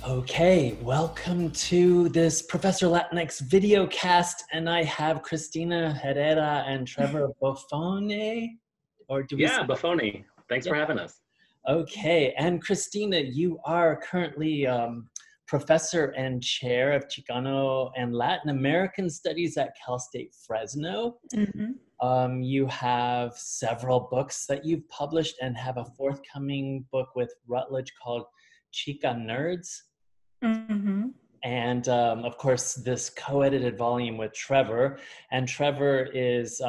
Okay, welcome to this Professor Latinx video cast, and I have Cristina Herrera and Trevor Boffone, or do we Yeah, say? Boffone. Thanks Yeah. for having us. Okay, and Cristina, you are currently Professor and Chair of Chicano and Latin American Studies at Cal State Fresno. Mm-hmm. You have several books that you've published and have a forthcoming book with Routledge called Chica Nerds. Mm-hmm. And of course, this co-edited volume with Trevor. And Trevor is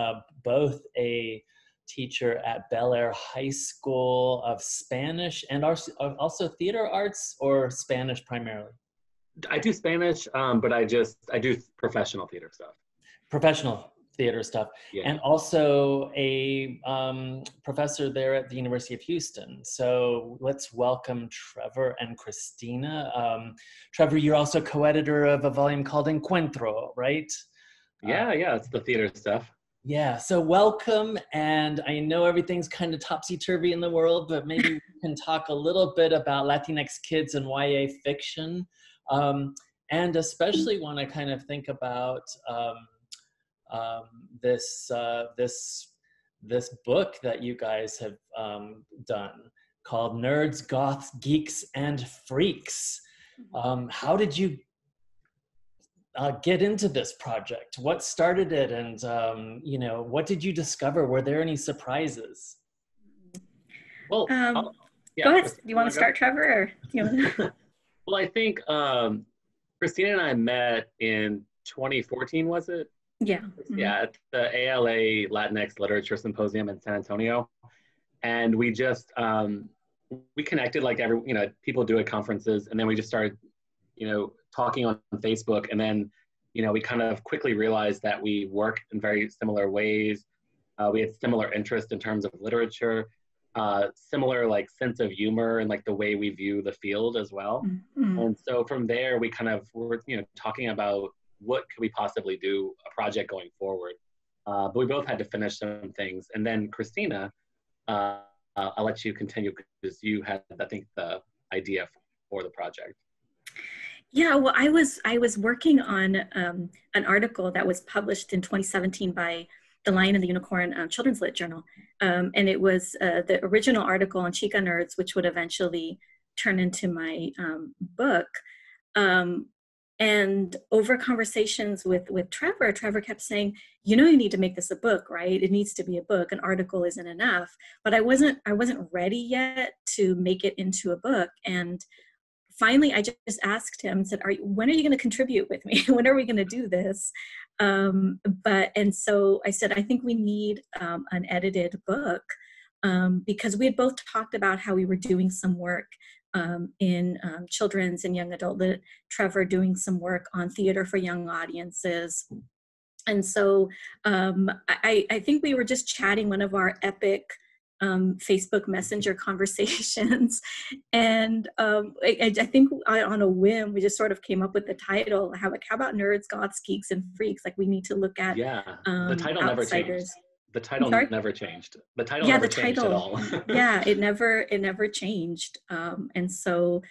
both a teacher at Bel Air High School of Spanish and also theater arts, or Spanish primarily? I do Spanish, but I do professional theater stuff. Professional theater stuff. Yeah. And also a professor there at the University of Houston. So let's welcome Trevor and Cristina. Trevor, you're also co-editor of a volume called Encuentro, right? Yeah, it's the theater stuff. Yeah, so welcome. And I know everything's kind of topsy-turvy in the world, but maybe we can talk a little bit about Latinx kids and YA fiction. And especially want to kind of think about this book that you guys have done called Nerds, Goths, Geeks, and Freaks. How did you get into this project? What started it, and what did you discover? Were there any surprises? Well, go ahead. Do you want to start, Trevor? Or do you want to... Well, I think Cristina and I met in 2014, was it? Yeah. Yeah, at the ALA Latinx Literature Symposium in San Antonio. And we just, we connected like people do at conferences. And then we just started, talking on Facebook. And then, we kind of quickly realized that we work in very similar ways. We had similar interest in terms of literature, similar like sense of humor and like the way we view the field as well. Mm-hmm. And so from there, we kind of were, talking about what could we possibly do a project going forward. But we both had to finish some things. And then Cristina, I'll let you continue because you had, I think, the idea for the project. Yeah, well, I was working on an article that was published in 2017 by The Lion and the Unicorn Children's Lit Journal. And it was the original article on Chica Nerds, which would eventually turn into my book. And over conversations with Trevor kept saying, you need to make this a book, right? It needs to be a book. An article isn't enough. But I wasn't ready yet to make it into a book. And finally, I just asked him, said, when are you going to contribute with me? When are we going to do this? And so I said, I think we need an edited book because we had both talked about how we were doing some work in children's and young adult lit, Trevor doing some work on theater for young audiences. And so I think we were just chatting one of our epic Facebook Messenger conversations. And I think on a whim, we just sort of came up with the title, how about Nerds, Goths, Geeks, and Freaks? Like we need to look at the title never changed. The title never changed. The title never changed at all. Yeah, it never changed. And so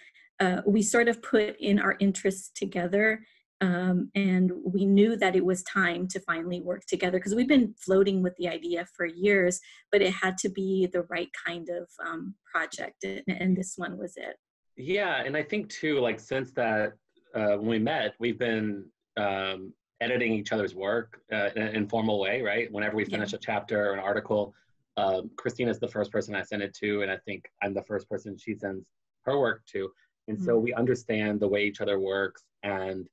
we sort of put in our interests together, and we knew that it was time to finally work together because we've been floating with the idea for years, but it had to be the right kind of project, and this one was it. Yeah, and I think too, like since that when we met, we've been editing each other's work in an informal way, right? Whenever we finish a chapter or an article, Christina's the first person I send it to, and I think I'm the first person she sends her work to. And so we understand the way each other works, and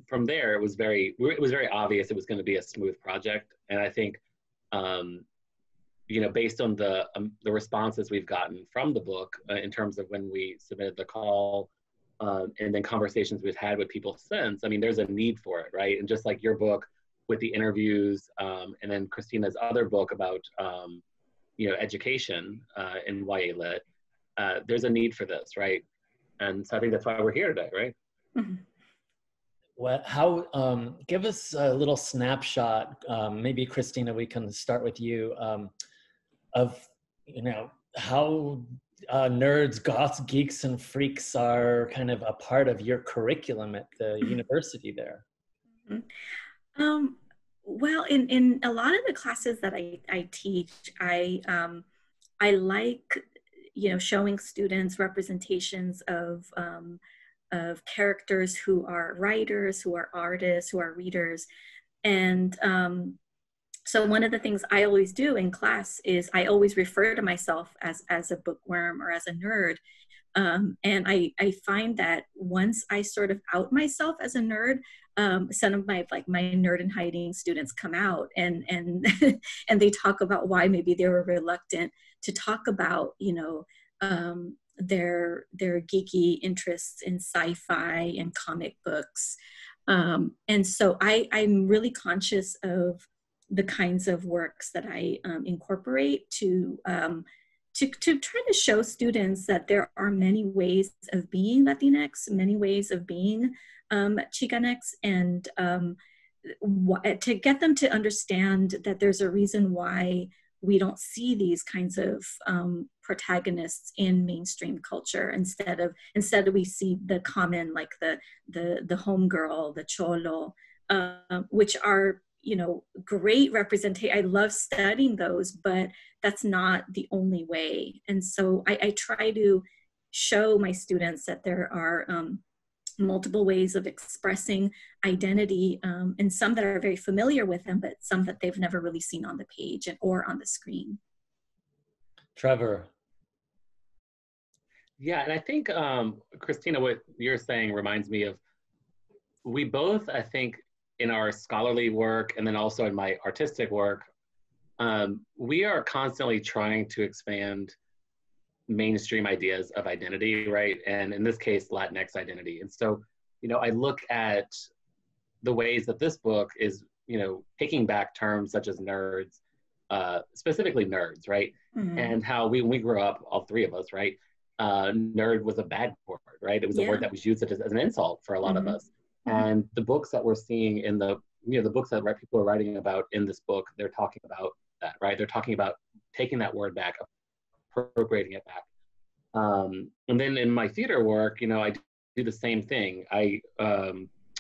from there, it was very obvious it was going to be a smooth project. And I think, based on the responses we've gotten from the book in terms of when we submitted the call, and then conversations we've had with people since, I mean, there's a need for it, right? And just like your book with the interviews, and then Christina's other book about, education in YA Lit, there's a need for this, right? And so I think that's why we're here today, right? Mm-hmm. Give us a little snapshot, maybe Cristina, we can start with you, of, how nerds, goths, geeks, and freaks are kind of a part of your curriculum at the university there? Um, well, in a lot of the classes that I teach, I like, showing students representations of characters who are writers, who are artists, who are readers. And so one of the things I always do in class is I always refer to myself as a bookworm or as a nerd. And I find that once I sort of out myself as a nerd, some of my nerd in hiding students come out and and they talk about why maybe they were reluctant to talk about their geeky interests in sci-fi and comic books. And so I'm really conscious of the kinds of works that I incorporate to try to show students that there are many ways of being Latinx, many ways of being Chicanx, and to get them to understand that there's a reason why we don't see these kinds of protagonists in mainstream culture. Instead we see the common, like the homegirl, the cholo, which are great representation. I love studying those, but that's not the only way. And so I try to show my students that there are multiple ways of expressing identity, and some that are very familiar with them, but some that they've never really seen on the page or on the screen. Trevor. Yeah, and I think, Cristina, what you're saying reminds me of, we both, I think, in our scholarly work and then also in my artistic work, we are constantly trying to expand mainstream ideas of identity, right? And in this case, Latinx identity. And so, I look at the ways that this book is, taking back terms such as nerds, specifically nerds, right? Mm-hmm. And how when we grew up, all three of us, right? Nerd was a bad word, right? It was a word that was used as an insult for a lot of us. And the books that we're seeing in the books that people are writing about in this book, they're talking about that, right? They're talking about taking that word back, appropriating it back. And then in my theater work, I do the same thing. I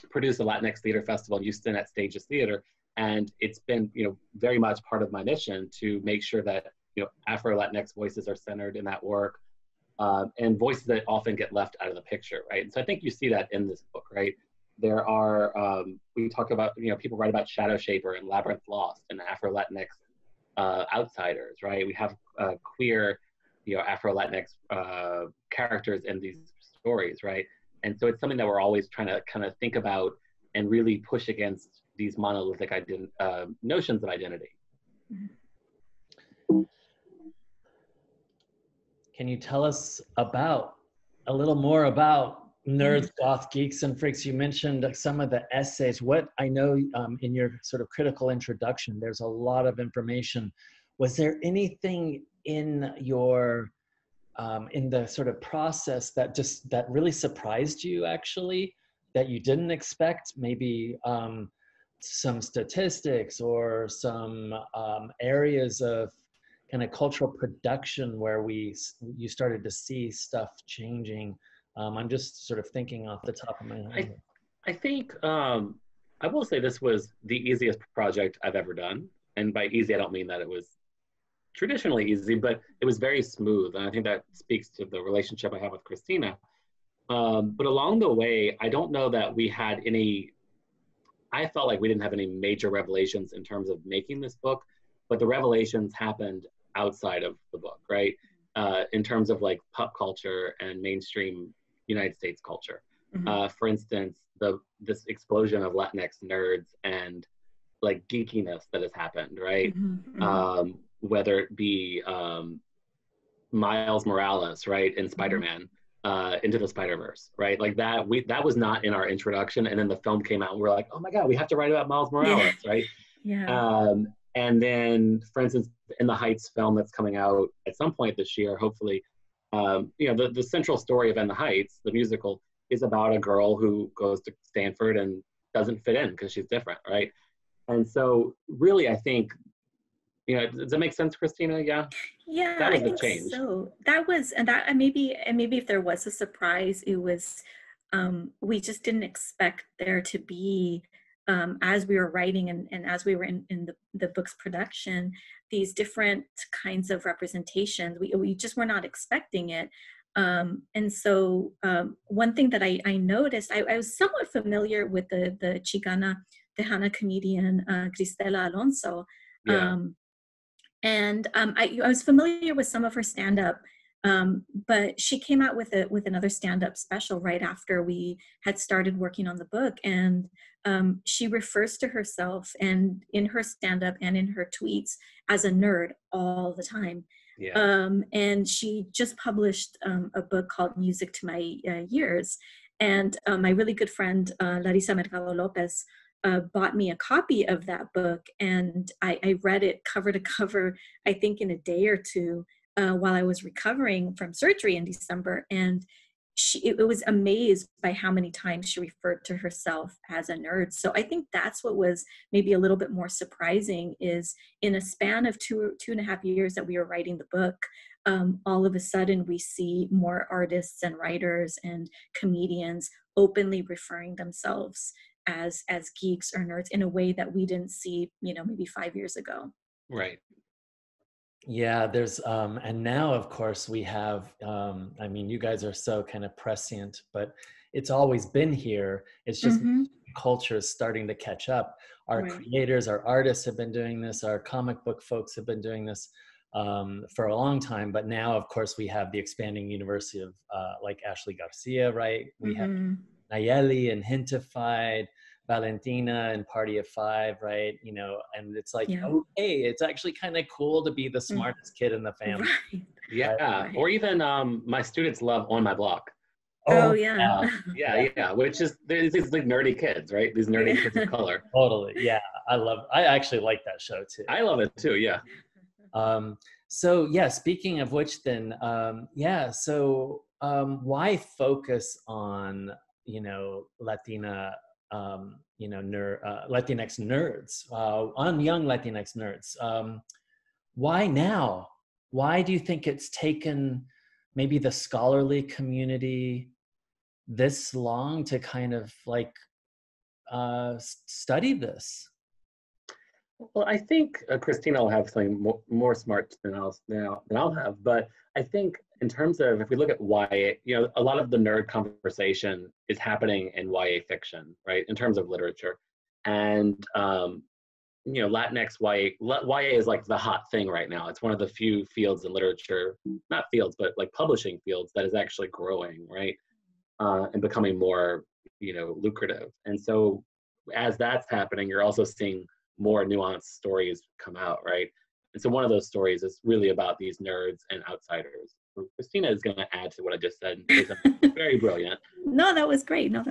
produce a Latinx theater festival in Houston at Stages Theater, and it's been, very much part of my mission to make sure that, Afro-Latinx voices are centered in that work, and voices that often get left out of the picture, right? And so I think you see that in this book, right? There are, we talk about, people write about Shadow Shaper and Labyrinth Lost and Afro-Latinx outsiders, right? We have queer, Afro-Latinx characters in these stories, right? And so it's something that we're always trying to kind of think about and really push against these monolithic notions of identity. Can you tell us a little more about Nerds, Goth, Geeks, and Freaks? You mentioned some of the essays. What I know in your sort of critical introduction, there's a lot of information. Was there anything in your in the sort of process that really surprised you, actually, that you didn't expect? Maybe some statistics or some areas of kind of cultural production where you started to see stuff changing. I'm just sort of thinking off the top of my head. I think I will say this was the easiest project I've ever done. And by easy, I don't mean that it was traditionally easy, but it was very smooth. And I think that speaks to the relationship I have with Cristina. But along the way, I don't know that we had I felt like we didn't have any major revelations in terms of making this book, but the revelations happened outside of the book, right? In terms of like pop culture and mainstream United States culture. Mm-hmm. For instance, this explosion of Latinx nerds and like geekiness that has happened, right? Mm-hmm. Whether it be Miles Morales, right, in Spider-Man, Into the Spider-Verse, right? Like that was not in our introduction, and then the film came out and we're like, oh my God, we have to write about Miles Morales, right? Yeah. And then, for instance, In the Heights film that's coming out at some point this year, hopefully, the central story of In the Heights, the musical, is about a girl who goes to Stanford and doesn't fit in because she's different, right? And so really, I think, You know, does that make sense, Cristina? Yeah. Yeah, That I was the think change. so. That was, and maybe if there was a surprise, it was, we just didn't expect there to be, as we were writing and as we were in the book's production, these different kinds of representations. We just were not expecting it. And so one thing that I noticed, I was somewhat familiar with the Chicana Tejana comedian, Cristela Alonso. Yeah. And I was familiar with some of her stand-up, but she came out with another stand-up special right after we had started working on the book, and she refers to herself and in her stand-up and in her tweets as a nerd all the time. Yeah. And she just published a book called Music to My Years, and my really good friend Larissa Mercado Lopez bought me a copy of that book, and I read it cover to cover, I think in a day or two, while I was recovering from surgery in December. And it was amazed by how many times she referred to herself as a nerd. So I think that's what was maybe a little bit more surprising, is in a span of two and a half years that we were writing the book, all of a sudden we see more artists and writers and comedians openly referring themselves as geeks or nerds in a way that we didn't see, maybe 5 years ago. Right. Yeah, there's and now of course we have I mean, you guys are so kind of prescient, but it's always been here. It's just culture is starting to catch up. Our creators, our artists have been doing this, our comic book folks have been doing this for a long time, but now of course we have the expanding universe of like Ashley Garcia, right? We have Nayeli and Hintified, Valentina and Party of Five, right? And it's like, okay, it's actually kind of cool to be the smartest kid in the family. Right. Yeah, right. Or even my students love On My Block. Oh yeah. Yeah. Which is these like nerdy kids, right? These nerdy kids of color. Totally. Yeah, I actually like that show too. I love it too. Yeah. So yeah, speaking of which, then why focus on Latina Latinx nerds, on young Latinx nerds? Why now? Why do you think it's taken maybe the scholarly community this long to kind of like study this? Well, I think Cristina will have something more smart than I'll have, but I think in terms of, if we look at YA, a lot of the nerd conversation is happening in YA fiction, right? In terms of literature, and Latinx YA is like the hot thing right now. It's one of the few fields in literature, not fields, but like publishing fields, that is actually growing, right? And becoming more, lucrative. And so as that's happening, you're also seeing more nuanced stories come out, right? And so one of those stories is really about these nerds and outsiders. Cristina is going to add to what I just said. It's very brilliant. No, that was great. Why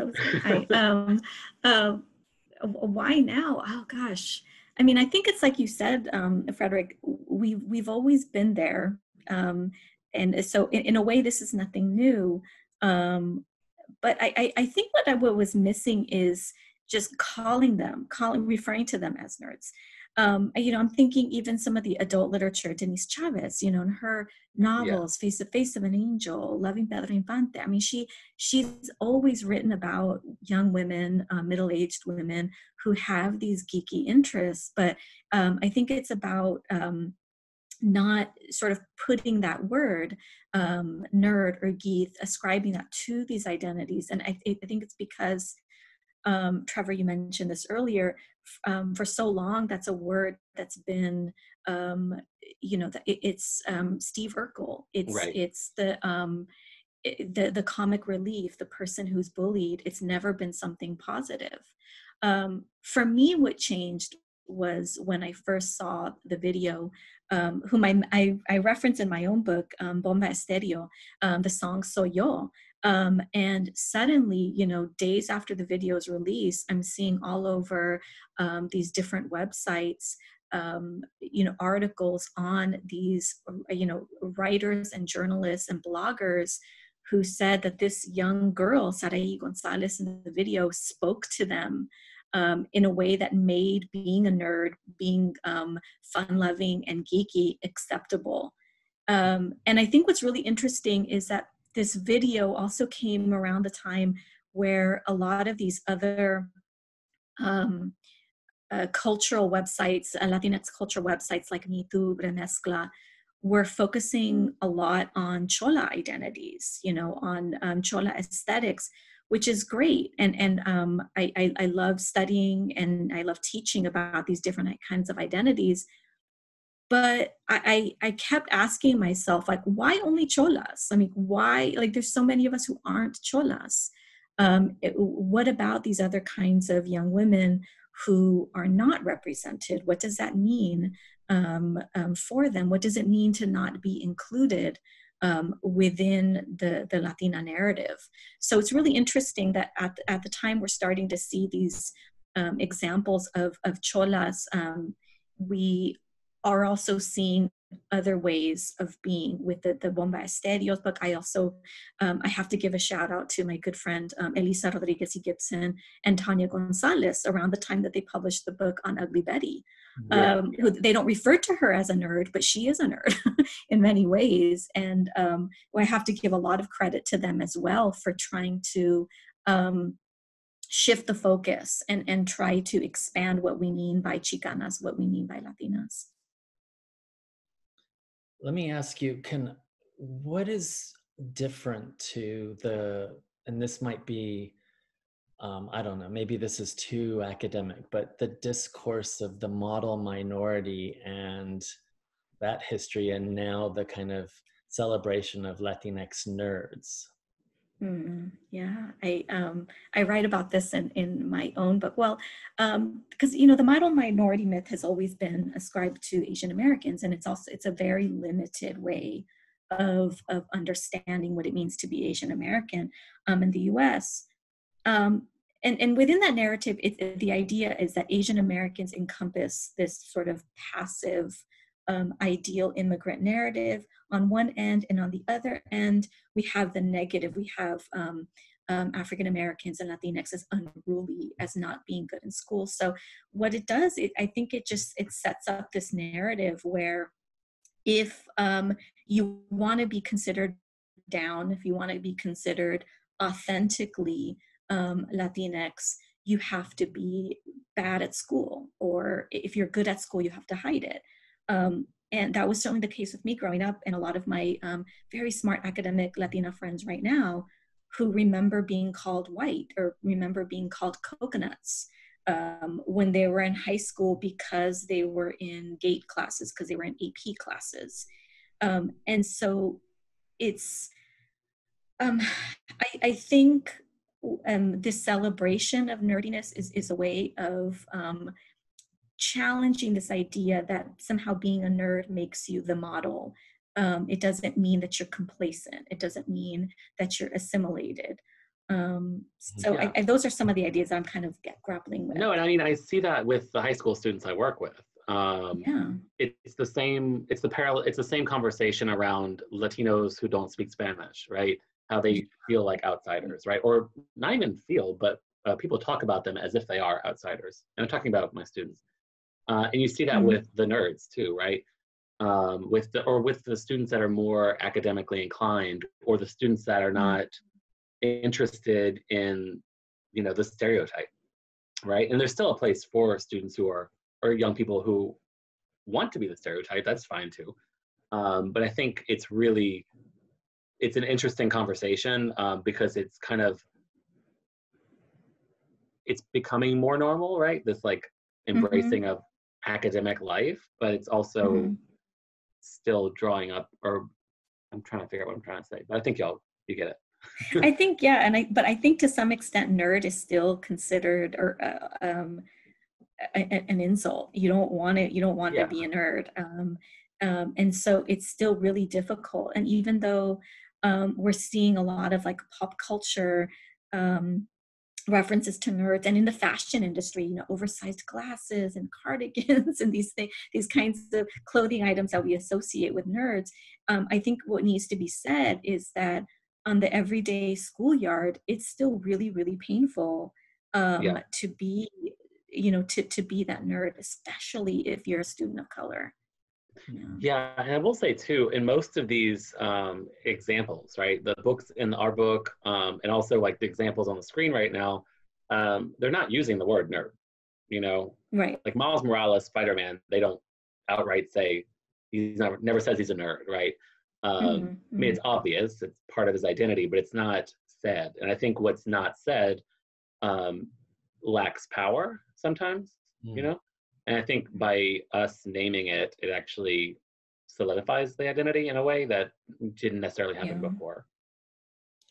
now? Oh gosh. I mean, I think it's like you said, Frederick, we've always been there. And so in a way, this is nothing new. But I think what was missing is just referring to them as nerds. I'm thinking even some of the adult literature, Denise Chavez, in her novels, Face to Face of an Angel, Loving Pedro Infante. I mean, she's always written about young women, middle-aged women who have these geeky interests. But I think it's about not sort of putting that word nerd or geek, ascribing that to these identities. And I think it's because Trevor, you mentioned this earlier, for so long, that's a word that's been, it's Steve Urkel. It's the comic relief, the person who's bullied. It's never been something positive. For me, what changed was when I first saw the video, whom I reference in my own book, Bomba Estéreo, the song Soy Yo. And suddenly, days after the video's release, I'm seeing all over these different websites, articles on these, writers and journalists and bloggers who said that this young girl, Saraí González, in the video spoke to them in a way that made being a nerd, being fun-loving and geeky acceptable. And I think what's really interesting is that this video also came around the time where a lot of these other cultural websites, Latinx cultural websites like Me Too, Remezcla, were focusing a lot on Chola identities, you know, on Chola aesthetics, which is great. And I love studying and I love teaching about these different kinds of identities. But I kept asking myself, like, why only Cholas? I mean, why, like, there's so many of us who aren't Cholas. What about these other kinds of young women who are not represented? What does that mean for them? What does it mean to not be included within the Latina narrative? So it's really interesting that at the time we're starting to see these examples of Cholas. We are also seeing other ways of being with the Bomba Estéreos book. I also, I have to give a shout out to my good friend, Elisa Rodriguez y Gibson and Tanya Gonzalez around the time that they published the book on Ugly Betty. Who they don't refer to her as a nerd, but she is a nerd in many ways. And I have to give a lot of credit to them as well for trying to shift the focus and try to expand what we mean by Chicanas, what we mean by Latinas. Let me ask you, what is different to and this might be, I don't know, maybe this is too academic, but the discourse of the model minority and that history, and now the kind of celebration of Latinx nerds? Yeah, I write about this in my own book. Well, because you know the model minority myth has always been ascribed to Asian Americans, and it's a very limited way of understanding what it means to be Asian American in the U.S. And within that narrative, the idea is that Asian Americans encompass this sort of passive ideal immigrant narrative on one end, and on the other end, we have the negative. We have African Americans and Latinx as unruly, as not being good in school. So what it does, I think it sets up this narrative where if you want to be considered down, if you want to be considered authentically Latinx, you have to be bad at school, or if you're good at school, you have to hide it. And that was certainly the case with me growing up, and a lot of my very smart academic Latina friends right now who remember being called white or remember being called coconuts when they were in high school because they were in GATE classes, because they were in AP classes. And so it's, I think this celebration of nerdiness is a way of challenging this idea that somehow being a nerd makes you the model. It doesn't mean that you're complacent. It doesn't mean that you're assimilated. Those are some of the ideas I'm kind of grappling with. No, and I mean, I see that with the high school students I work with. It's the same conversation around Latinos who don't speak Spanish, right? How they feel like outsiders, right? Or not even feel, but people talk about them as if they are outsiders. And I'm talking about my students. And you see that with the nerds too, right? With the students that are more academically inclined, or the students that are not interested in, you know, the stereotype, right? And there's still a place for students who are, or young people who want to be the stereotype. That's fine too. But I think it's an interesting conversation because it's kind of, it's becoming more normal, right? This like embracing of academic life, but it's also still drawing up, or I'm trying to figure out what I'm trying to say, but I think you get it. I think, yeah. But I think to some extent nerd is still considered an insult. You don't want to be a nerd. And so it's still really difficult. And even though we're seeing a lot of like pop culture references to nerds, and in the fashion industry, you know, oversized glasses and cardigans and these kinds of clothing items that we associate with nerds. I think what needs to be said is that on the everyday schoolyard, it's still really, really painful Yeah. to be, to be that nerd, especially if you're a student of color. Yeah, and I will say too, in most of these examples, right, the books in our book, and also like the examples on the screen right now, they're not using the word nerd, Right. Like Miles Morales, Spider-Man, they don't outright say, he's never says he's a nerd, right? I mean, it's obvious, it's part of his identity, but it's not said. And I think what's not said lacks power sometimes, And I think by us naming it, it actually solidifies the identity in a way that didn't necessarily happen before.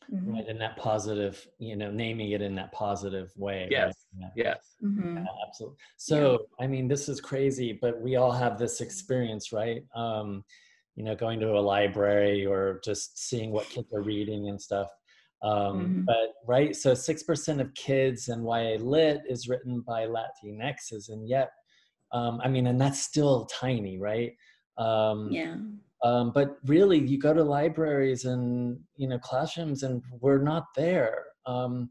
Right, in that positive, naming it in that positive way. Yes, right? yes. Yeah, absolutely. So, I mean, this is crazy, but we all have this experience, right? Going to a library or just seeing what kids are reading and stuff. But right, so 6% of kids in YA Lit is written by Latinxes, and yet, and that's still tiny, right? But really, you go to libraries and classrooms, and we're not there. I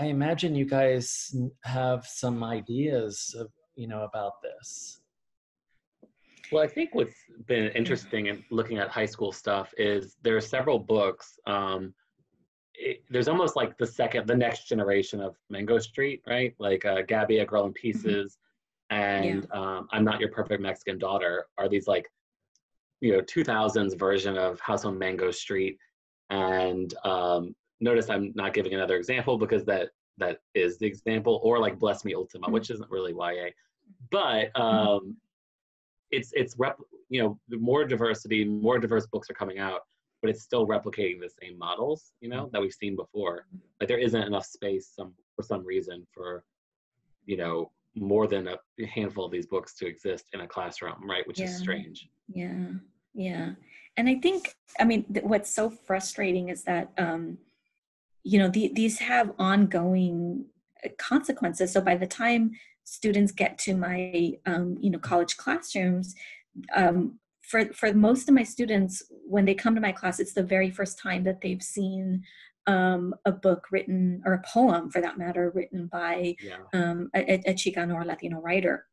imagine you guys have some ideas of about this. Well, I think what's been interesting in looking at high school stuff is there are several books. There's almost like the next generation of Mango Street, right? Like Gabby, A Girl in Pieces, and I'm Not Your Perfect Mexican Daughter are these like 2000s version of House on Mango Street. And notice I'm not giving another example because that is the example, or like Bless Me Ultima, which isn't really YA, but it's more diversity, more diverse books are coming out, but it's still replicating the same models, that we've seen before. Like there isn't enough space for some reason for, more than a handful of these books to exist in a classroom, right? Which is strange. Yeah. And I think, what's so frustrating is that, these have ongoing consequences. So by the time students get to my, college classrooms, for most of my students, when they come to my class, it's the very first time that they've seen a book written, or a poem for that matter, written by a Chicano or Latino writer.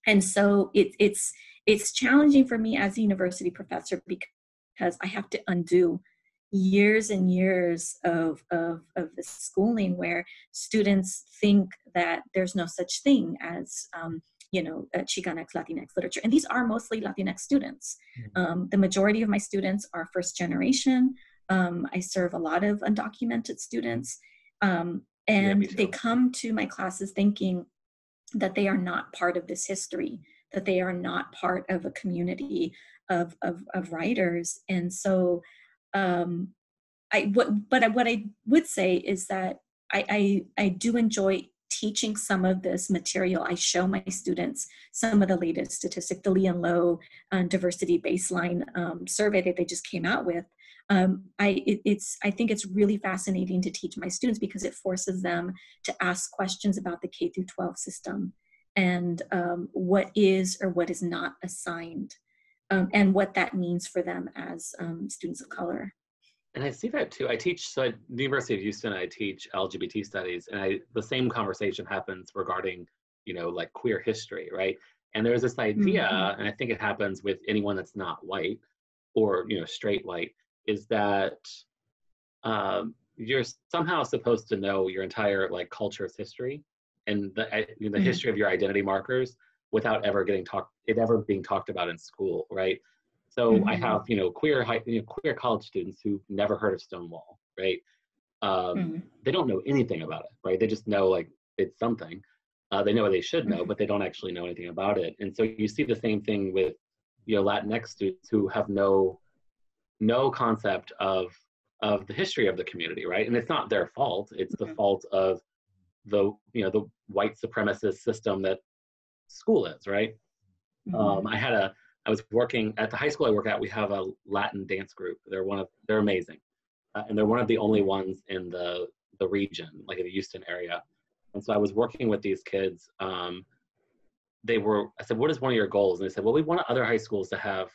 And so it's challenging for me as a university professor because I have to undo years and years of the schooling where students think that there's no such thing as Chicanx, Latinx literature. And these are mostly Latinx students. The majority of my students are first generation. I serve a lot of undocumented students. And they come to my classes thinking that they are not part of this history, that they are not part of a community of writers. And so what I would say is that I do enjoy teaching some of this material. I show my students some of the latest statistics, the Lee and Low diversity baseline survey that they just came out with. I think it's really fascinating to teach my students because it forces them to ask questions about the K through 12 system and what is or what is not assigned, and what that means for them as students of color. And I see that too. I teach, so at the University of Houston, I teach LGBT studies, and the same conversation happens regarding, like queer history, right? And there's this idea, and I think it happens with anyone that's not white or, straight white, is that you're somehow supposed to know your entire like culture's history and the history of your identity markers without ever being talked about in school, right? So I have, queer college students who've never heard of Stonewall, right? They don't know anything about it, right? They just know like it's something. They know what they should know, but they don't actually know anything about it. And so you see the same thing with, Latinx students who have no concept of the history of the community, right? And it's not their fault. It's the fault of the white supremacist system that school is, right? I was working at the high school I work at. We have a Latin dance group. They're amazing, and they're one of the only ones in the region, like in the Houston area. And so I was working with these kids. I said, "What is one of your goals?" And they said, "Well, we want other high schools to have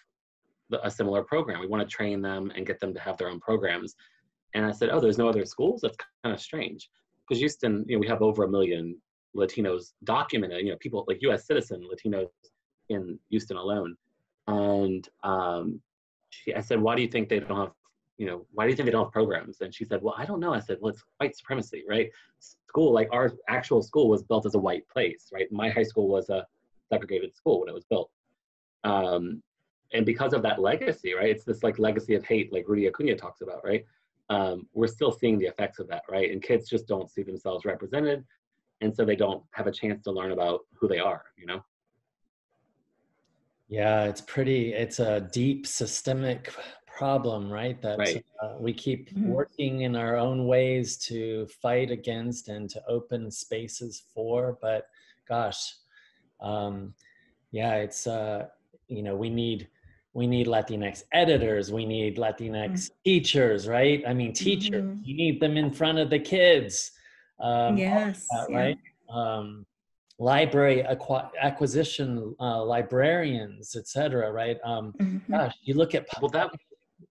a similar program. We want to train them and get them to have their own programs." And I said, "Oh, there's no other schools? That's kind of strange." because Houston, we have over 1 million Latinos documented, people like U.S. citizen Latinos in Houston alone. And I said, why do you think they don't have, why do you think they don't have programs? And she said, well, I don't know. I said, well, it's white supremacy, right? School, like our actual school was built as a white place, right? My high school was a segregated school when it was built. And because of that legacy, right? It's this like legacy of hate, like Rudy Acuna talks about, right? We're still seeing the effects of that, right? And kids just don't see themselves represented. And so they don't have a chance to learn about who they are, Yeah, it's a deep systemic problem, right? That right. We keep working in our own ways to fight against and to open spaces for. But gosh, yeah, it's, we need Latinx editors, we need Latinx teachers, right? I mean, teachers, you need them in front of the kids. Yes. That, right? Library acquisition, librarians, etc. Right? Gosh, you look at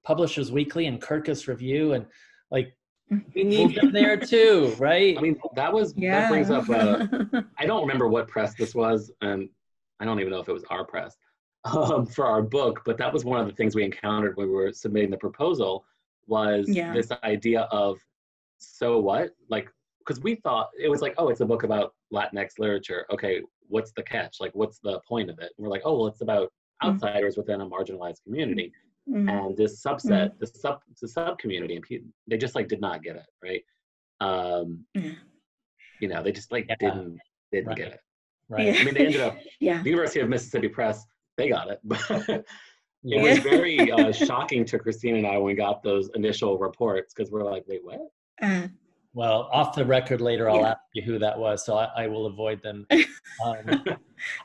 Publishers Weekly and Kirkus Review, and like we need them there too, right? I mean, that brings up. I don't remember what press this was, and I don't even know if it was our press for our book. But that was one of the things we encountered when we were submitting the proposal. Was this idea of, so what? Like, because we thought it was like, oh, it's a book about Latinx literature. Okay, what's the catch? Like, what's the point of it? And we're like, oh, well, it's about outsiders within a marginalized community. And this subset, the sub community, and they just like did not get it, right? They just like didn't get it. Right. I mean, they ended up. The University of Mississippi Press, they got it, but it was very shocking to Cristina and I when we got those initial reports, because we're like, wait, what? Well, off the record later, I'll ask you who that was, so I will avoid them.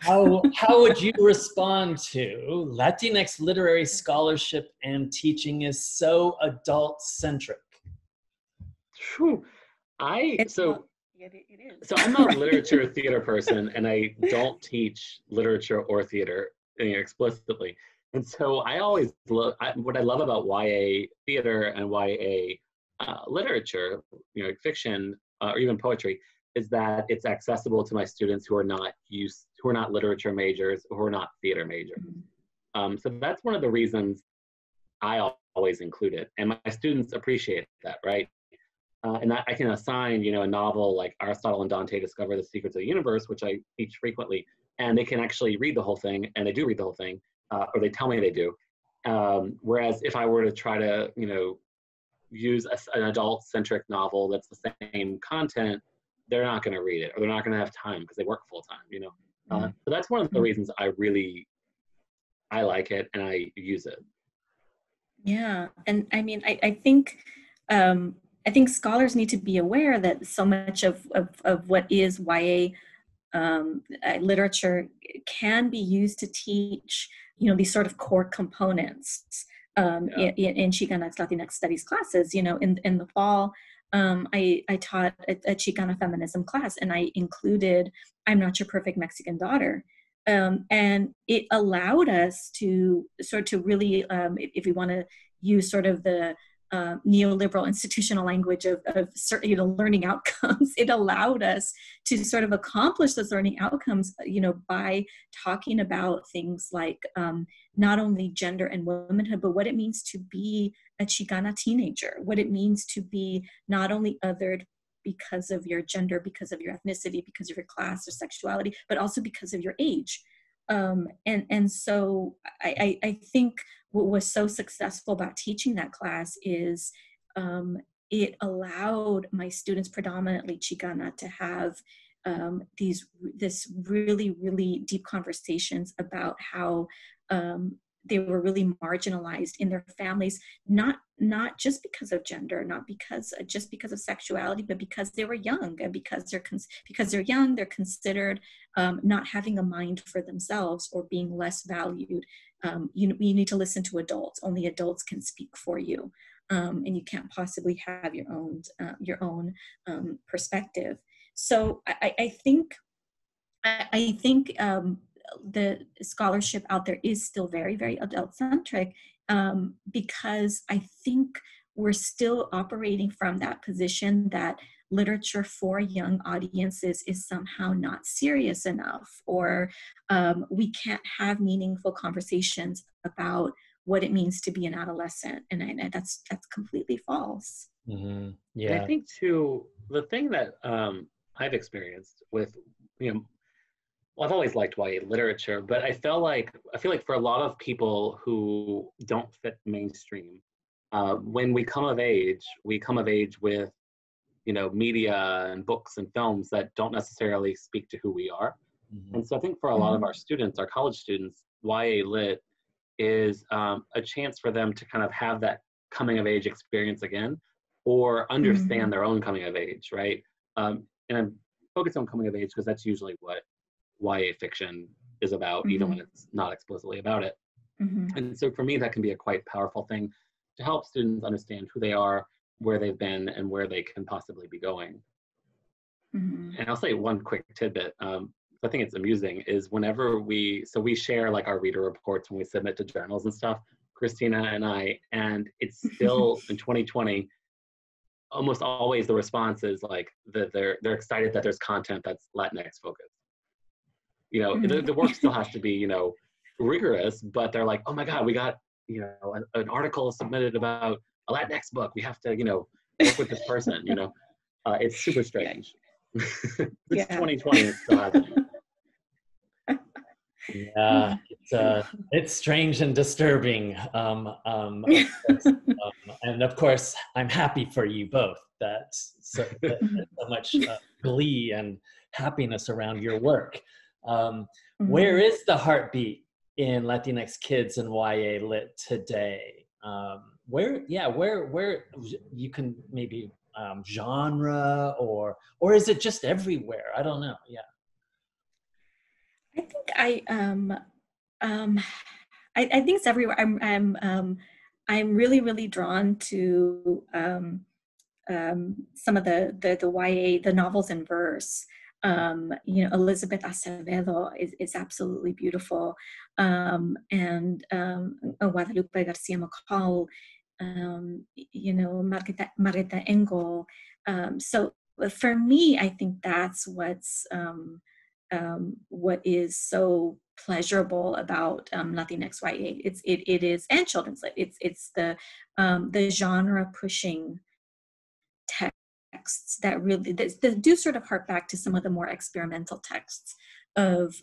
How would you respond to Latinx literary scholarship and teaching is so adult-centric? It is. So I'm a literature theater person, and I don't teach literature or theater explicitly. And so I always what I love about YA theater and YA literature, fiction, or even poetry, is that it's accessible to my students who are not literature majors, who are not theater majors. So that's one of the reasons I always include it, and my students appreciate that, right? And I can assign, a novel like Aristotle and Dante Discover the Secrets of the Universe, which I teach frequently, and they can actually read the whole thing, and they do read the whole thing, or they tell me they do. Whereas if I were to try to, use an adult-centric novel that's the same content, they're not going to read it, or they're not going to have time because they work full-time, So that's one of the reasons I like it and I use it. Yeah, and I mean, I think scholars need to be aware that so much of what is YA literature can be used to teach, these sort of core components in Chicana Latinx studies classes. In the fall, I taught a Chicana feminism class, and I included I'm Not Your Perfect Mexican Daughter. And it allowed us to really, if we want to use sort of the neoliberal institutional language of certain, learning outcomes, it allowed us to sort of accomplish those learning outcomes, by talking about things like not only gender and womanhood, but what it means to be a Chicana teenager, what it means to be not only othered because of your gender, because of your ethnicity, because of your class or sexuality, but also because of your age. And so I think what was so successful about teaching that class is it allowed my students, predominantly Chicana, to have this really, really deep conversations about how they were really marginalized in their families, not just because of gender, not just because of sexuality, but because they were young, and because they're young, they're considered not having a mind for themselves or being less valued. You need to listen to adults. Only adults can speak for you, and you can't possibly have your own perspective. So I think the scholarship out there is still very, very adult-centric, because I think we're still operating from that position that literature for young audiences is somehow not serious enough, or we can't have meaningful conversations about what it means to be an adolescent. And that's completely false. Mm-hmm. And I Yeah. think too, the thing that I've experienced with, well, I've always liked YA literature, but I feel like for a lot of people who don't fit mainstream, when we come of age with, media and books and films that don't necessarily speak to who we are. Mm-hmm. And so I think for a lot of our students, our college students, YA Lit is a chance for them to kind of have that coming of age experience again, or understand their own coming of age, right? And I'm focused on coming of age because that's usually what YA fiction is about, even when it's not explicitly about it. And so for me, that can be a quite powerful thing to help students understand who they are, where they've been, and where they can possibly be going. And I'll say one quick tidbit. I think it's amusing is whenever we share like our reader reports when we submit to journals and stuff, Cristina and I, and it's still in 2020, almost always the response is like that they're excited that there's content that's Latinx focused. The work still has to be, rigorous, but they're like, oh my God, we got, an article submitted about a Latinx book. We have to, work with this person, it's super strange. It's 2020, it's still happening. Yeah, it's strange and disturbing. And of course, I'm happy for you both that so much glee and happiness around your work. Where is the heartbeat in Latinx kids and YA Lit today? Where you can maybe genre or is it just everywhere? I don't know. Yeah. I think I think it's everywhere. I'm really, really drawn to some of the YA, the novels in verse. Elizabeth Acevedo is absolutely beautiful, and Guadalupe Garcia McCall, Margarita Engel. So for me, I think that's what is so pleasurable about Latinx YA. It is, and children's lit. It's the genre pushing texts that really that do sort of hark back to some of the more experimental texts of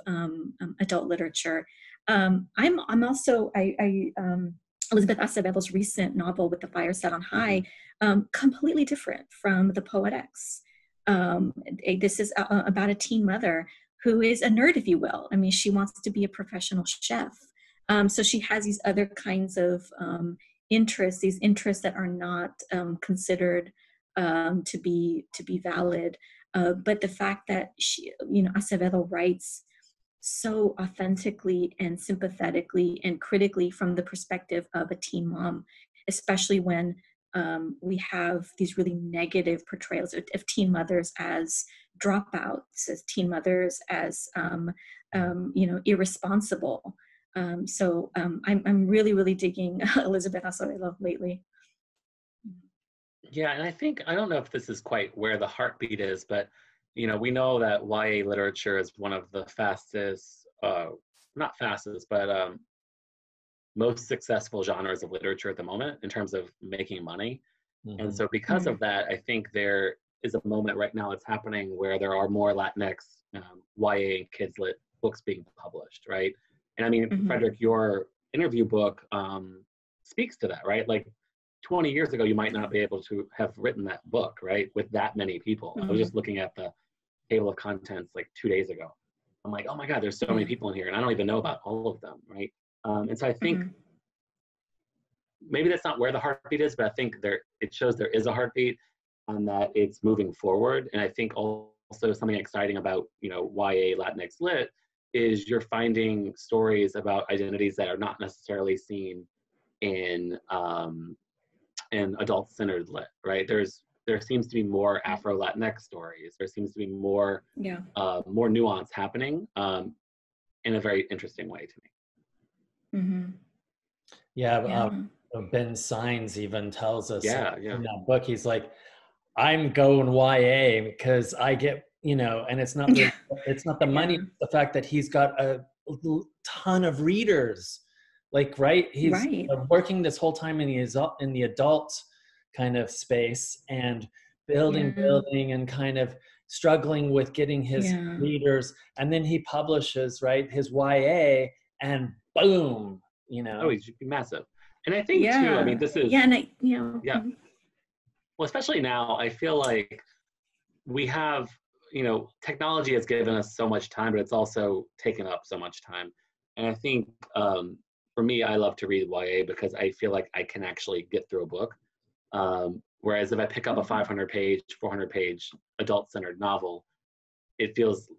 adult literature. I'm also Elizabeth Acevedo's recent novel With the Fire Set on High, completely different from The Poet X. This is about a teen mother who is a nerd, if you will. I mean, she wants to be a professional chef. So she has these other kinds of interests, these interests that are not considered to be valid. But the fact that she, Acevedo writes so authentically and sympathetically and critically from the perspective of a teen mom, especially when we have these really negative portrayals of teen mothers as dropouts, as teen mothers as irresponsible. So I'm really, really digging Elizabeth Acevedo lately. Yeah, and I don't know if this is quite where the heartbeat is, but we know that YA literature is one of the fastest, not fastest, but most successful genres of literature at the moment in terms of making money. And so because of that, I think there is a moment right now that's happening where there are more Latinx YA and kids lit books being published, right? And I mean, Frederick, your interview book speaks to that, right? Like 20 years ago, you might not be able to have written that book, right? With that many people. I was just looking at the table of contents like 2 days ago. I'm like, oh my God, there's so many people in here and I don't even know about all of them, right? And so I think maybe that's not where the heartbeat is, but I think it shows there is a heartbeat and that it's moving forward. And I think also something exciting about, YA Latinx Lit is you're finding stories about identities that are not necessarily seen in adult-centered lit, right? There seems to be more Afro-Latinx stories. There seems to be more nuance happening in a very interesting way to me. Yeah. Ben Sines even tells us Yeah, in that book, he's like, I'm going YA because I get, and it's not the money, Yeah. the fact that he's got a ton of readers, like, right? He's Right. working this whole time in the adult kind of space and building Yeah. and kind of struggling with getting his Yeah. readers, and then he publishes, right, his YA, and boom, Oh, he should be massive. And I think too, I mean, Yeah. this is, Yeah. And yeah. Well, especially now, I feel like we have, technology has given us so much time, but it's also taken up so much time. And I think for me, I love to read YA because I feel like I can actually get through a book. Whereas if I pick up a 500-page, 400-page adult-centered novel, it feels,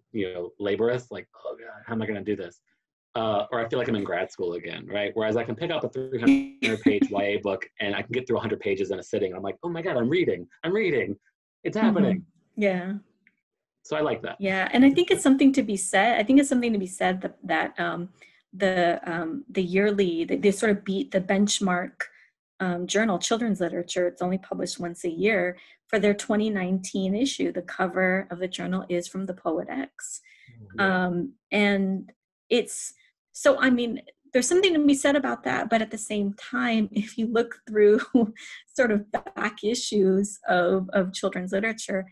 laborious, like, oh God, how am I going to do this? Or I feel like I'm in grad school again, right? Whereas I can pick up a 300-page YA book and I can get through 100 pages in a sitting. And I'm like, oh my God, I'm reading. It's happening. Yeah. So I like that. Yeah. And I think it's something to be said. I think it's something to be said that the yearly, they sort of beat the benchmark journal, Children's Literature. It's only published once a year. For their 2019 issue, the cover of the journal is from the Poet X. And it's, so, I mean, there's something to be said about that. But at the same time, if you look through sort of back issues of children's literature,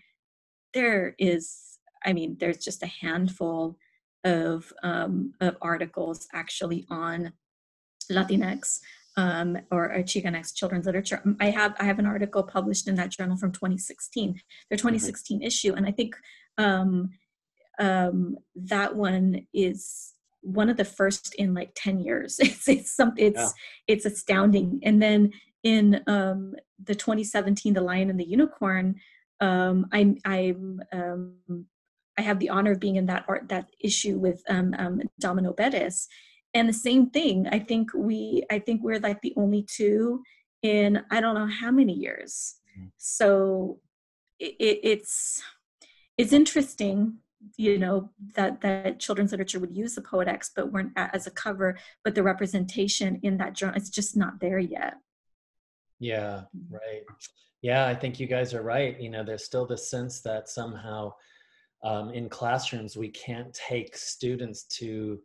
there's just a handful of articles actually on Latinx or Chicanx children's literature. I have an article published in that journal from 2016, their 2016 issue, and I think that one is one of the first in like 10 years. It's astounding. And then in the 2017, The Lion and the Unicorn, I have the honor of being in that issue with Domino Bettis, and the same thing. I think we're like the only two in I don't know how many years. So it's interesting, that children's literature would use the Poet X, but weren't as a cover, but the representation in that journal, it's just not there yet. Yeah, right. Yeah, I think you guys are right. There's still this sense that somehow in classrooms, we can't take students to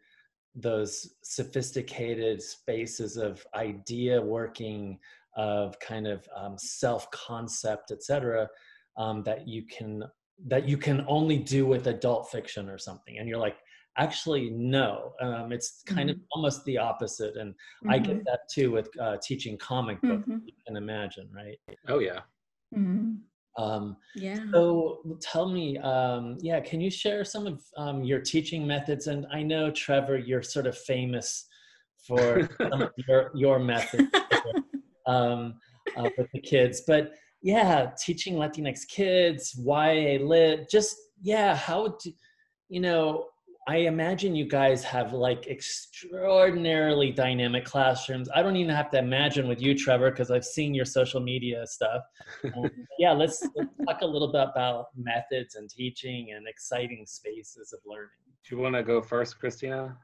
those sophisticated spaces of idea working, of kind of self-concept, etc., that you can only do with adult fiction or something. And you're like, actually, no, it's kind of almost the opposite. And I get that too with teaching comic books, you can imagine, right? Oh, yeah. So tell me, can you share some of your teaching methods? And I know, Trevor, you're sort of famous for some of your methods with the kids. But yeah, teaching Latinx kids, YA Lit, just, how do, I imagine you guys have like extraordinarily dynamic classrooms. I don't even have to imagine with you, Trevor, because I've seen your social media stuff. Let's talk a little bit about methods and teaching and exciting spaces of learning. Do you want to go first, Cristina?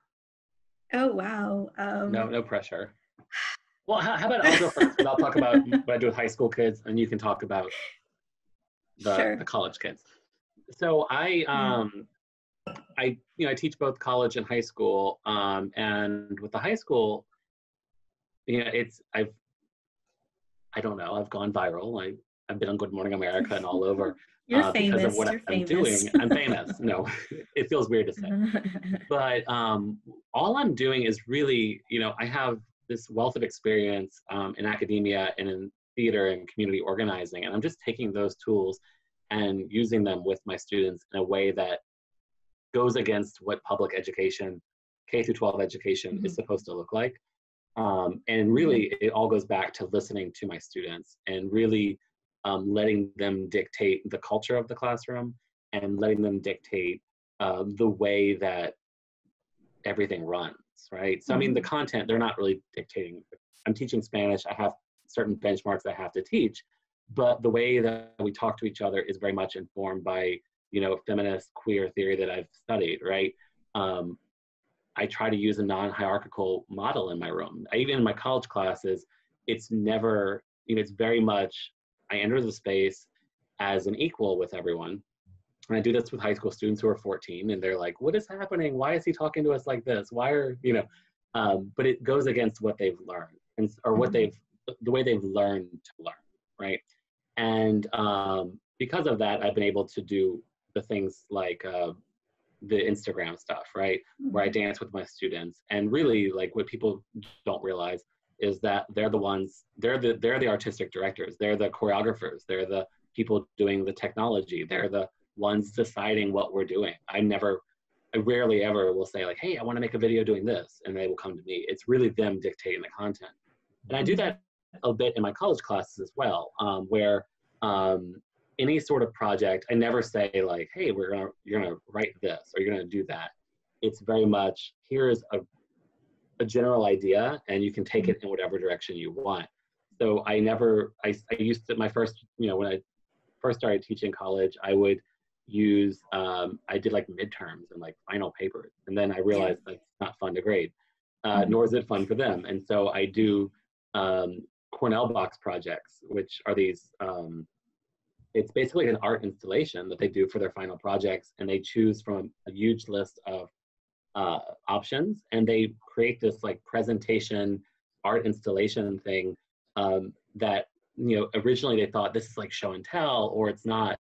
Oh, wow. No pressure. Well, how about I'll go first, because I'll talk about what I do with high school kids, and you can talk about the college kids. So I teach both college and high school, and with the high school, I've gone viral. I've been on Good Morning America and all over. You're famous. Because of what I'm doing. I'm famous. No, it feels weird to say. But all I'm doing is really, I have this wealth of experience in academia and in theater and community organizing, and I'm just taking those tools and using them with my students in a way that goes against what public education, K through 12 education, is supposed to look like. And really, it all goes back to listening to my students and really letting them dictate the culture of the classroom and letting them dictate the way that everything runs, right? So, I mean, the content, they're not really dictating. I'm teaching Spanish. I have certain benchmarks I have to teach, but the way that we talk to each other is very much informed by, feminist queer theory that I've studied, right? I try to use a non-hierarchical model in my room. Even in my college classes, it's never, it's very much, I enter the space as an equal with everyone. And I do this with high school students who are 14, and they're like, what is happening? Why is he talking to us like this? Why are, but it goes against what they've learned, or what the way they've learned to learn, right? And because of that, I've been able to do the things like the Instagram stuff, right? Where I dance with my students. And really, like, what people don't realize is that they're the artistic directors, they're the choreographers, they're the people doing the technology, they're the ones deciding what we're doing. I rarely ever will say like, hey, I want to make a video doing this, and they will come to me. It's really them dictating the content. And I do that a bit in my college classes as well, where any sort of project, I never say like, hey, you're gonna write this, or you're gonna do that. It's very much, here's a general idea, and you can take it in whatever direction you want. So I used to, my first, when I first started teaching college, I would use, I did like midterms and like final papers. And then I realized that's not fun to grade, nor is it fun for them. And so I do Cornell box projects, which are these, it's basically an art installation that they do for their final projects. And they choose from a huge list of options, and they create this like presentation art installation thing that, originally they thought this is like show and tell, or it's not,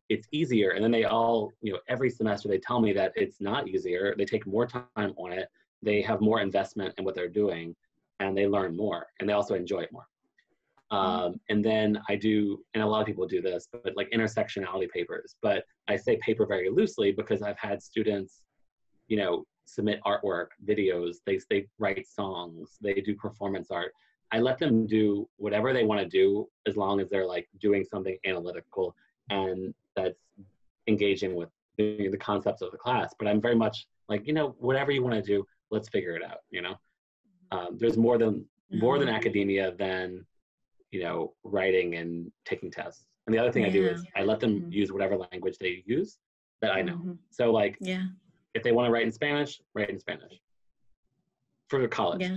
it's easier. And then they all, every semester they tell me that it's not easier. They take more time on it. They have more investment in what they're doing, and they learn more, and they also enjoy it more. And then I do, and a lot of people do this, but like intersectionality papers, but I say paper very loosely because I've had students, submit artwork, videos, they write songs, they do performance art. I let them do whatever they want to do, as long as they're like doing something analytical and that's engaging with the concepts of the class. But I'm very much like, whatever you want to do, let's figure it out. There's more than academia than, writing and taking tests. And the other thing I do is I let them use whatever language they use that I know. So like, if they want to write in Spanish for college.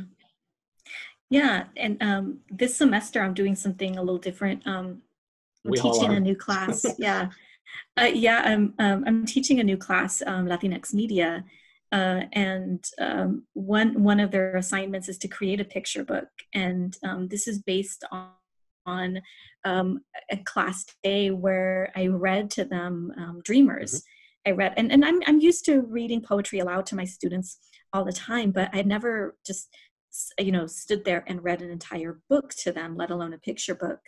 Yeah. And this semester I'm doing something a little different. I'm teaching a new class. I'm teaching a new class, Latinx Media. And one of their assignments is to create a picture book. And this is based on a class day where I read to them Dreamers. I read, and I'm used to reading poetry aloud to my students all the time, but I never just, stood there and read an entire book to them, let alone a picture book.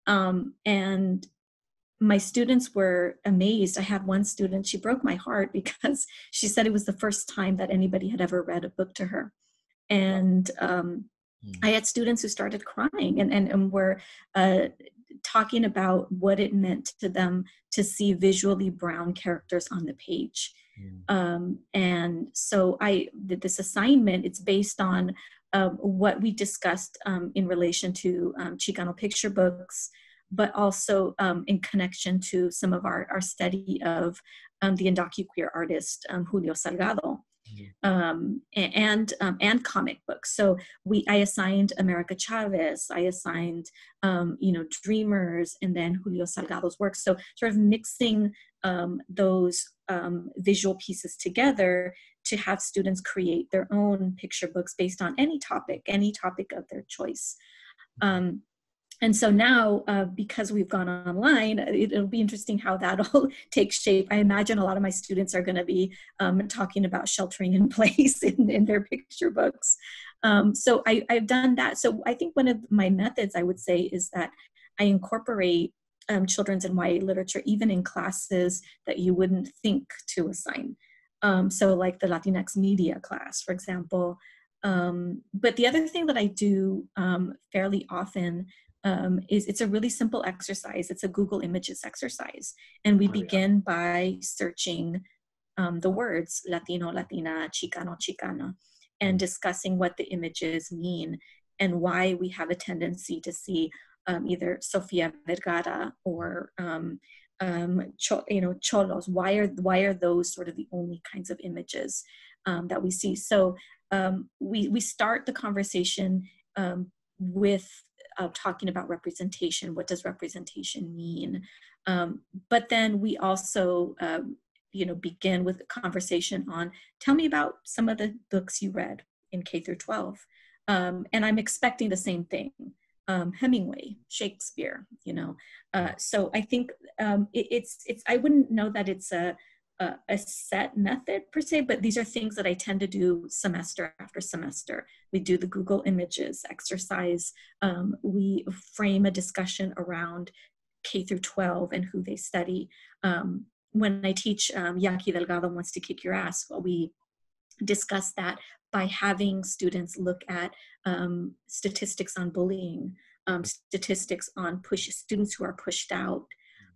And my students were amazed. I had one student, she broke my heart because she said it was the first time that anybody had ever read a book to her. And I had students who started crying and were talking about what it meant to them to see visually brown characters on the page. And so I did this assignment. It's based on what we discussed in relation to Chicano picture books, but also in connection to some of our study of the Indocuqueer artist, Julio Salgado. And comic books. So I assigned America Chavez, I assigned, Dreamers, and then Julio Salgado's work. So sort of mixing those visual pieces together to have students create their own picture books based on any topic of their choice. And so now, because we've gone online, it'll be interesting how that all takes shape. I imagine a lot of my students are going to be talking about sheltering in place in their picture books. So I've done that. So I think one of my methods, I would say, is that I incorporate children's and YA literature even in classes that you wouldn't think to assign. So like the Latinx Media class, for example. But the other thing that I do fairly often is it's a really simple exercise. It's a Google Images exercise. And we begin by searching the words Latino, Latina, Chicano, Chicana, and discussing what the images mean and why we have a tendency to see either Sofia Vergara or cholos. Why are those sort of the only kinds of images that we see? So we start the conversation with talking about representation. What does representation mean? But then we also, begin with a conversation on, tell me about some of the books you read in K through 12. And I'm expecting the same thing. Hemingway, Shakespeare, so I think it's I wouldn't know that it's a set method per se, but these are things that I tend to do semester after semester. We do the Google Images exercise. We frame a discussion around K through 12 and who they study. When I teach Yaqui Delgado Wants to Kick Your Ass, well, we discuss that by having students look at statistics on bullying, statistics on students who are pushed out.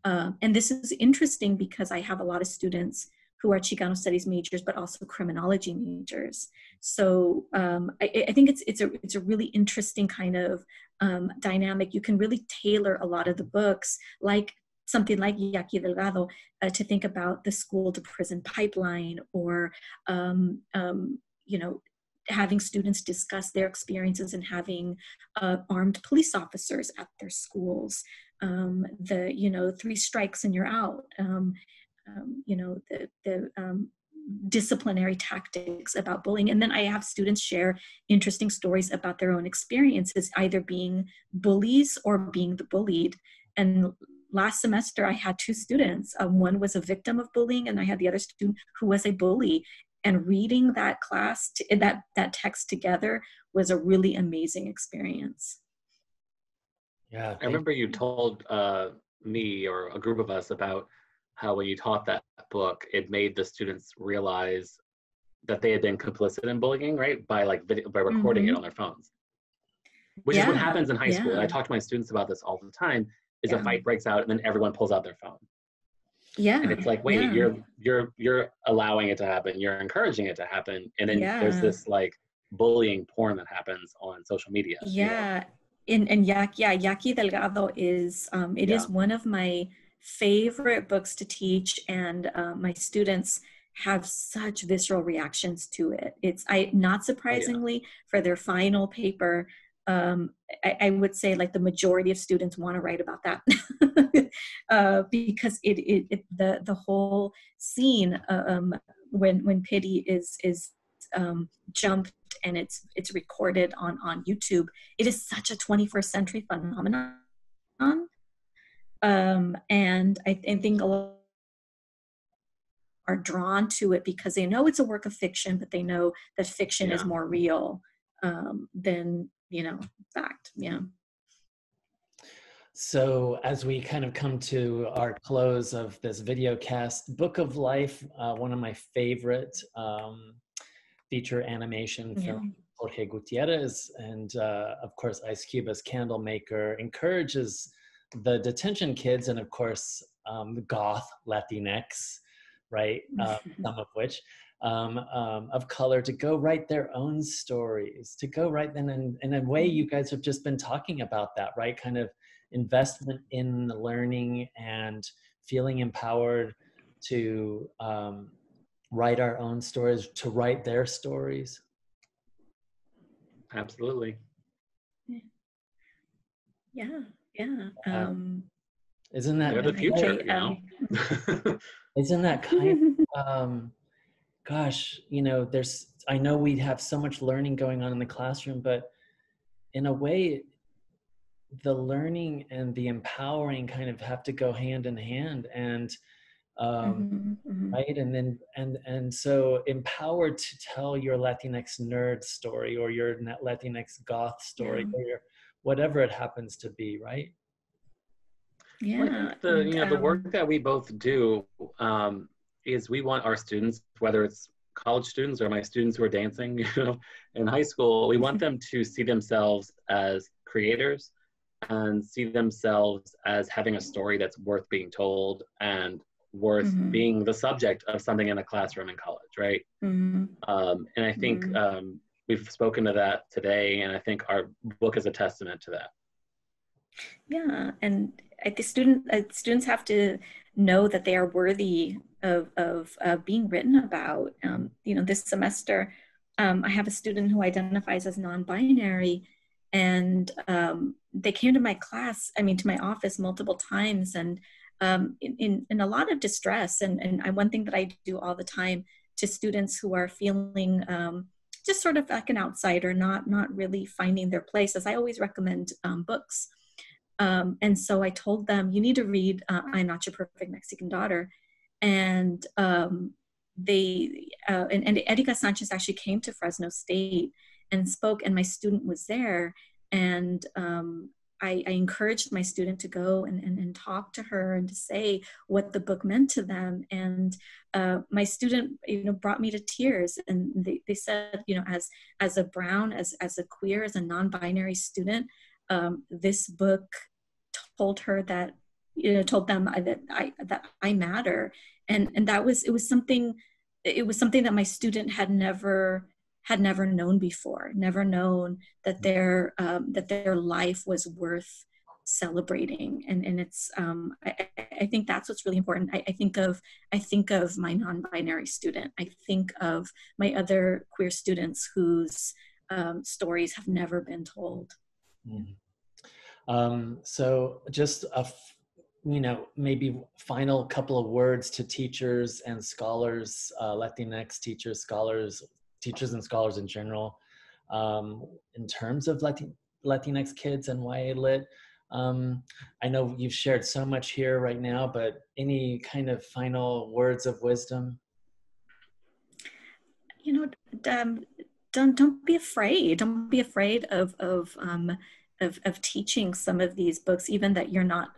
And this is interesting because I have a lot of students who are Chicano studies majors, but also criminology majors. So I think it's a really interesting kind of dynamic. You can really tailor a lot of the books, like something like Yaqui Delgado, to think about the school to prison pipeline, or having students discuss their experiences and having armed police officers at their schools. The 3 strikes and you're out. The disciplinary tactics about bullying. And then I have students share interesting stories about their own experiences, either being bullies or being the bullied. And last semester I had 2 students. One was a victim of bullying, and I had the other student who was a bully. And reading that class, that text together was a really amazing experience. Yeah, I remember you told me or a group of us about how when you taught that book, it made the students realize that they had been complicit in bullying, right? By recording it on their phones, which is what happens in high school. And I talk to my students about this all the time. Is a fight breaks out and then everyone pulls out their phone. Yeah. And it's like, wait, you're allowing it to happen. You're encouraging it to happen. And then there's this like bullying porn that happens on social media. Yeah. And Yaqui Delgado is, is one of my favorite books to teach. And my students have such visceral reactions to it. It's not surprisingly for their final paper, I would say like the majority of students want to write about that because the whole scene when Pity is jumped and it's recorded on YouTube, it is such a 21st century phenomenon, and I think a lot are drawn to it because they know it's a work of fiction, but they know that fiction is more real than fact. So as we kind of come to our close of this video cast, Book of Life, one of my favorite feature animation film, Jorge Gutierrez, and of course Ice Cube as Candlemaker, encourages the detention kids, and of course the Goth Latinx, right, some of which of color, to go write their own stories, to go write them in a way you guys have just been talking about, that right kind of investment in learning and feeling empowered to write our own stories, to write their stories. Absolutely. Isn't that they're the future? Isn't that kind of gosh, I know we have so much learning going on in the classroom, but in a way, the learning and the empowering kind of have to go hand in hand, and right, and then and so empowered to tell your Latinx nerd story, or your Latinx goth story, or your whatever it happens to be, right? I think the work that we both do is we want our students, whether it's college students or my students who are dancing, in high school, we want them to see themselves as creators and see themselves as having a story that's worth being told and worth being the subject of something in a classroom in college, right? And I think we've spoken to that today, and I think our book is a testament to that. Yeah, and I think students have to know that they are worthy of being written about. This semester, I have a student who identifies as non-binary, And they came to my class, to my office multiple times, and in a lot of distress. And one thing that I do all the time to students who are feeling just sort of like an outsider, not really finding their place, is I always recommend books. And so I told them, you need to read I'm Not Your Perfect Mexican Daughter. And they and Erika Sanchez actually came to Fresno State and spoke, and my student was there. And I encouraged my student to go and talk to her and to say what the book meant to them. And my student, brought me to tears. And they said, as a brown, as a queer, as a non-binary student, this book told her that, told them that I matter. And it was something that my student had never known before, never known that their life was worth celebrating. And it's I think that's what's really important. I think of my non-binary student. I think of my other queer students whose stories have never been told. So just maybe final couple of words to teachers and scholars, Latinx teachers, teachers and scholars in general, in terms of Latinx kids and YA Lit. I know you've shared so much here right now, but any kind of final words of wisdom? Don't be afraid. Don't be afraid of teaching some of these books, even that you're not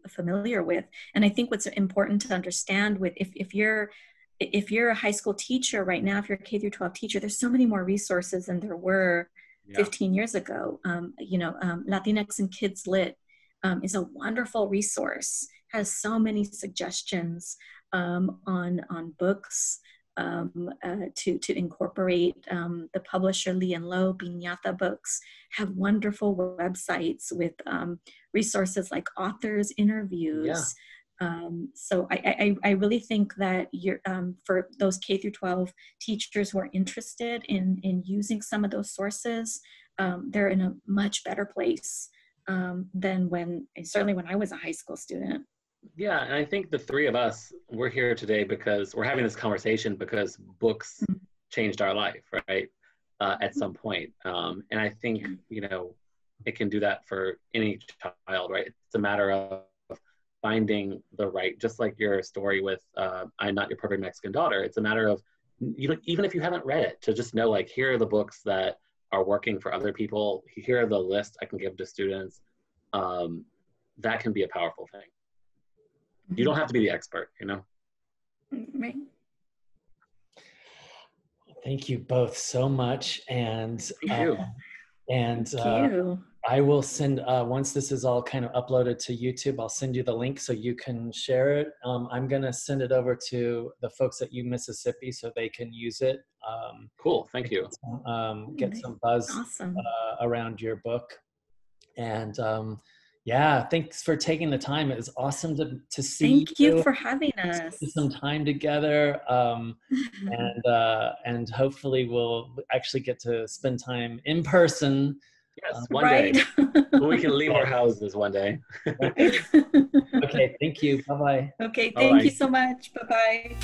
familiar with. And I think what's important to understand with if you're a high school teacher right now, if you're a K through 12 teacher, there's so many more resources than there were 15 years ago. Latinx and Kids Lit is a wonderful resource, has so many suggestions on books to incorporate. The publisher Lee and Low, Piñata Books, have wonderful websites with resources like authors' interviews. So I really think that for those K through 12 teachers who are interested in using some of those sources, they're in a much better place than certainly when I was a high school student. Yeah, and I think the three of us, we're here today because we're having this conversation because books changed our life, right? At some point. And I think, it can do that for any child, right? It's a matter of finding the right, just like your story with I'm Not Your Perfect Mexican Daughter. It's a matter of, even if you haven't read it, to just know, like, here are the books that are working for other people. Here are the lists I can give to students. That can be a powerful thing. You don't have to be the expert, Right. Thank you both so much. And thank you. Thank you. I will send, once this is all kind of uploaded to YouTube, I'll send you the link so you can share it. I'm going to send it over to the folks at U Mississippi so they can use it. Cool. Thank you. Get some buzz around your book. And yeah, thanks for taking the time. It was awesome to see you. Thank you for having us. Spend some time together, and hopefully we'll actually get to spend time in person. Yes, one day. We can leave our houses one day. Okay, thank you. Bye-bye. Okay, thank you so much. Bye-bye.